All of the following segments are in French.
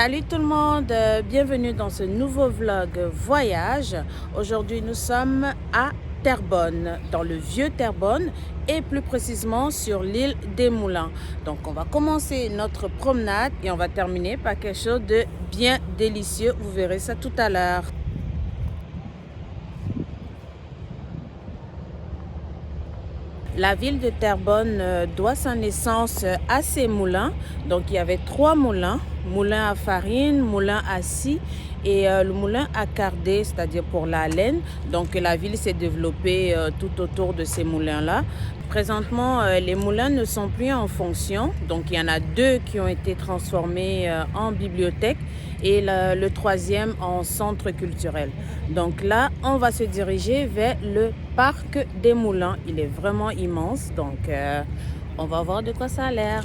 Salut tout le monde, bienvenue dans ce nouveau vlog voyage. Aujourd'hui nous sommes à Terrebonne, dans le vieux Terrebonne et plus précisément sur l'île des Moulins. Donc on va commencer notre promenade et on va terminer par quelque chose de bien délicieux. Vous verrez ça tout à l'heure. La ville de Terrebonne doit sa naissance à ces moulins. Donc il y avait 3 moulins, moulin à farine, moulin à scie et le moulin à cardé, c'est-à-dire pour la laine. Donc la ville s'est développée tout autour de ces moulins-là. Présentement, les moulins ne sont plus en fonction. Donc il y en a 2 qui ont été transformés en bibliothèque et le 3e en centre culturel. Donc là, on va se diriger vers le parc des Moulins. Il est vraiment immense, donc on va voir de quoi ça a l'air.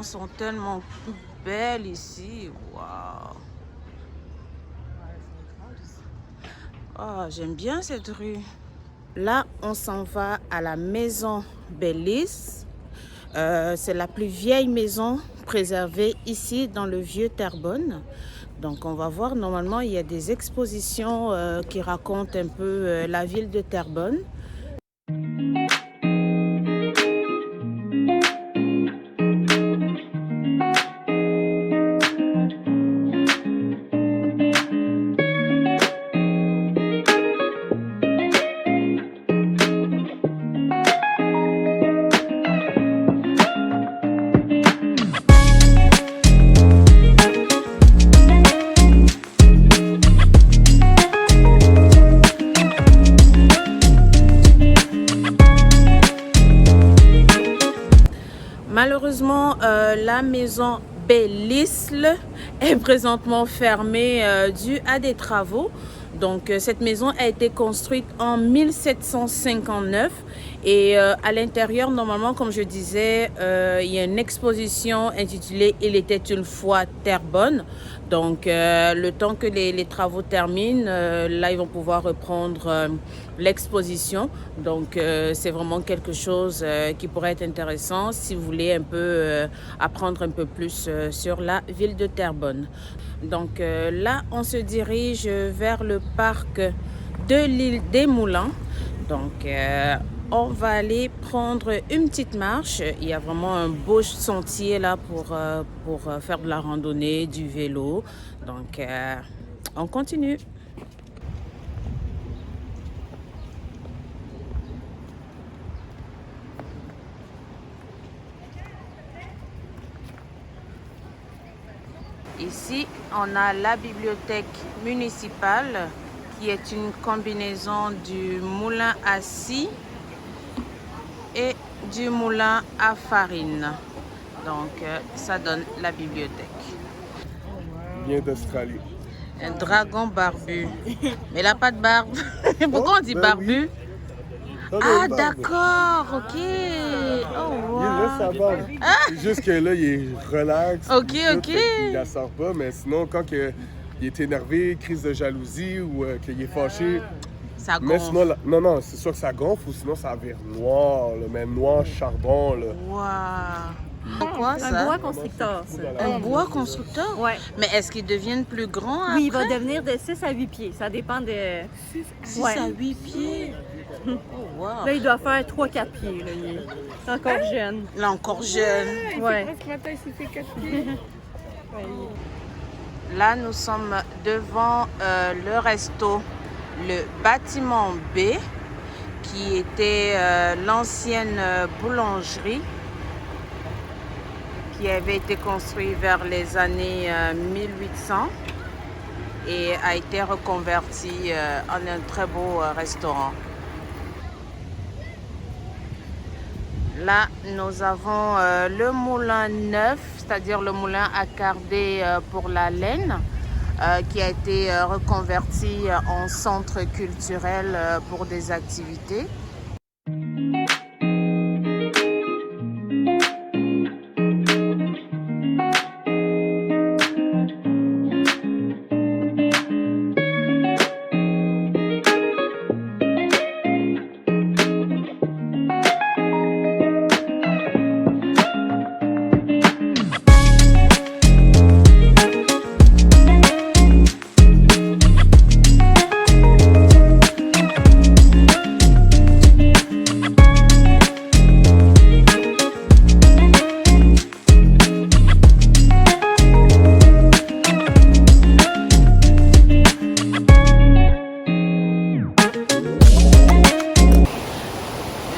Sont tellement belles ici. Waouh. Oh, j'aime bien cette rue. Là, on s'en va à la maison Bellis. C'est la plus vieille maison préservée ici dans le vieux Terrebonne. Donc on va voir, normalement il y a des expositions qui racontent un peu la ville de Terrebonne. Malheureusement, la maison Bellisle est présentement fermée due à des travaux. Donc, cette maison a été construite en 1759 et à l'intérieur, normalement, comme je disais, il y a une exposition intitulée « Il était une fois Terrebonne ». Donc, le temps que les travaux terminent, là, ils vont pouvoir reprendre l'exposition. Donc, c'est vraiment quelque chose qui pourrait être intéressant si vous voulez un peu apprendre un peu plus sur la ville de Terrebonne. Donc, là, on se dirige vers le parc de l'île des Moulins. Donc, on va aller prendre une petite marche. Il y a vraiment un beau sentier là pour faire de la randonnée, du vélo. Donc, on continue. Ici, on a la bibliothèque municipale qui est une combinaison du moulin à scie et du moulin à farine. Donc, ça donne la bibliothèque. Vient d'Australie. Un dragon barbu. Mais il n'a pas de barbe. Pourquoi on dit barbu? Ah, d'accord, ok. Oh, wow. Il laisse sa barbe. C'est juste que là, il est relax. Ok, tout, ok. Il la sort pas, mais sinon, quand il est énervé, crise de jalousie ou qu'il est fâché. Ça gonfle. Mais sinon, non, c'est soit que ça gonfle ou sinon ça vire noir, là, même noir charbon. Là. Waouh. Pourquoi ça? Un bois constructeur. Un bois constructeur? Oui. Mais est-ce qu'ils deviennent plus grands après? Oui, il va devenir de 6 à 8 pieds. Ça dépend de... 6 Ouais. à 8 pieds. Oh, wow. Là, il doit faire 3-4 pieds. Là. Il est encore jeune. Là, encore jeune. Ouais. Là, nous sommes devant le resto, le bâtiment B, qui était l'ancienne boulangerie qui avait été construite vers les années 1800 et a été reconverti en un très beau restaurant. Là, nous avons le moulin neuf, c'est-à-dire le moulin à carder pour la laine, qui a été reconverti en centre culturel pour des activités.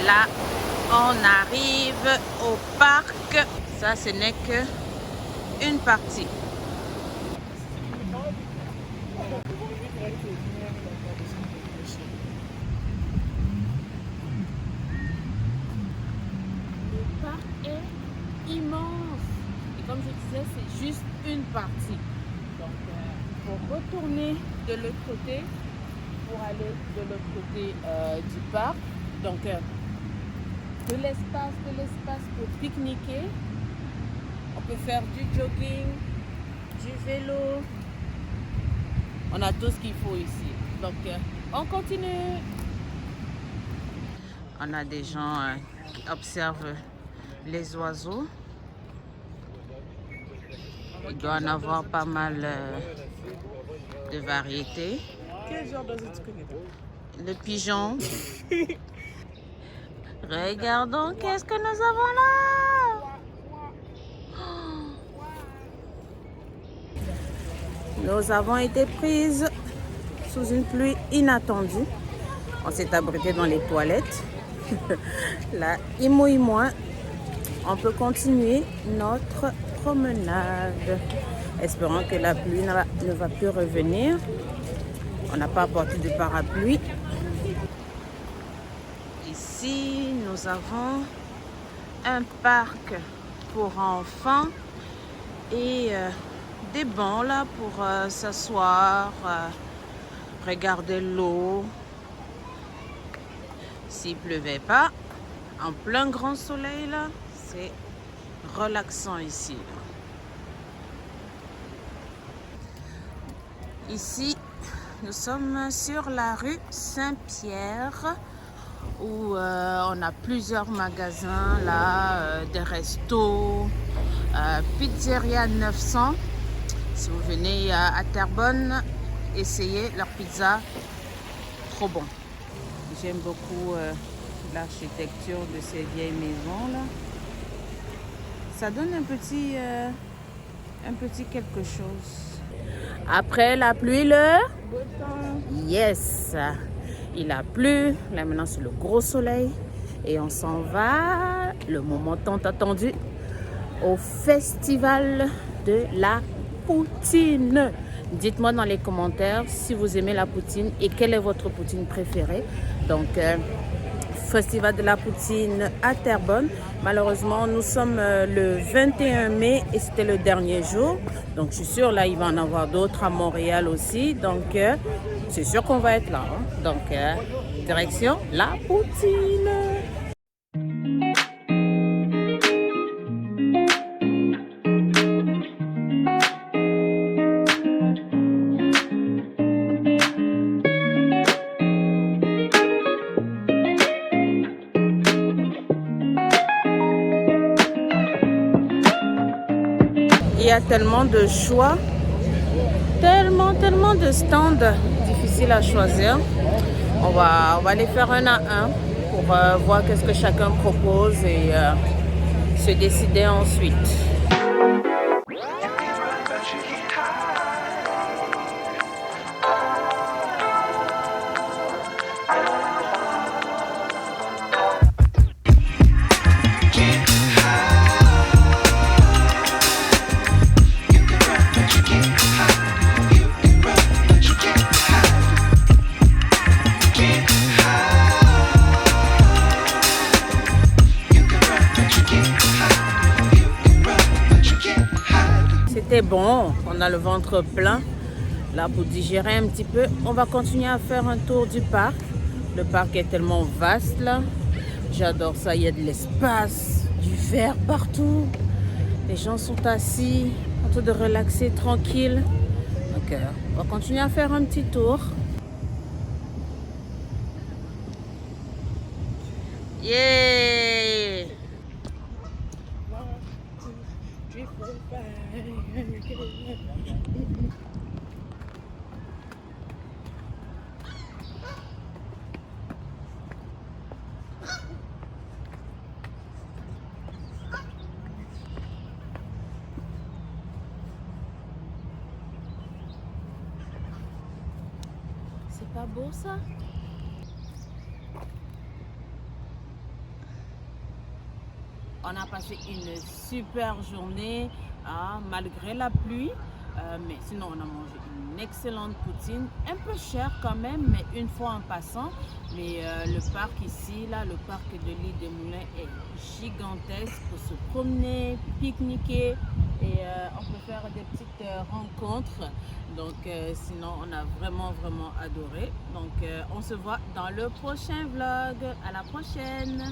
Là, on arrive au parc. Ça, ce n'est que une partie. Le parc est immense. Et comme je disais, c'est juste une partie. Donc, il faut retourner de l'autre côté pour aller de l'autre côté du parc. Donc, de l'espace pour pique-niquer. On peut faire du jogging, du vélo. On a tout ce qu'il faut ici. Donc, on continue. On a des gens qui observent les oiseaux. Il doit en avoir pas mal de variétés. Quel genre d'oiseau tu connais? Le pigeon. Regardons qu'est-ce que nous avons là. Nous avons été prises sous une pluie inattendue. On s'est abrité dans les toilettes. Là, il mouille moins. On peut continuer notre promenade. Espérons que la pluie ne va plus revenir. On n'a pas apporté de parapluie. Ici, nous avons un parc pour enfants et des bancs là pour s'asseoir, regarder l'eau. S'il pleuvait pas, en plein grand soleil là, c'est relaxant ici. Ici, nous sommes sur la rue Saint-Pierre où on a plusieurs magasins là, des restos, Pizzeria 900. Si vous venez à Terrebonne, essayez leur pizza, trop bon. J'aime beaucoup l'architecture de ces vieilles maisons là. Ça donne un petit quelque chose. Après la pluie, le beau temps. Yes, il a plu. Là maintenant c'est le gros soleil et on s'en va. Le moment tant attendu au festival de la poutine. Dites-moi dans les commentaires si vous aimez la poutine et quelle est votre poutine préférée. Donc, festival de la poutine à Terrebonne. Malheureusement, nous sommes le 21 mai et c'était le dernier jour. Donc, je suis sûre, là, il va en avoir d'autres à Montréal aussi. Donc, c'est sûr qu'on va être là. Hein. Donc, direction la poutine. Il y a tellement de choix, tellement de stands difficiles à choisir. On va les faire un à un pour voir qu'est-ce que chacun propose et se décider ensuite. bon, on a le ventre plein. Là, pour digérer un petit peu, on va continuer à faire un tour du parc. Le parc est tellement vaste là. J'adore ça, il y a de l'espace, du vert partout. Les gens sont assis, en train de relaxer tranquille. Donc, on va continuer à faire un petit tour. Yeah! C'est pas beau ça? On a passé une super journée malgré la pluie, mais sinon on a mangé une excellente poutine, un peu cher quand même, mais une fois en passant. Mais le parc ici, là, le parc de l'île des Moulins est gigantesque pour se promener, pique-niquer et on peut faire des petites rencontres. Donc sinon on a vraiment adoré. Donc on se voit dans le prochain vlog. À la prochaine!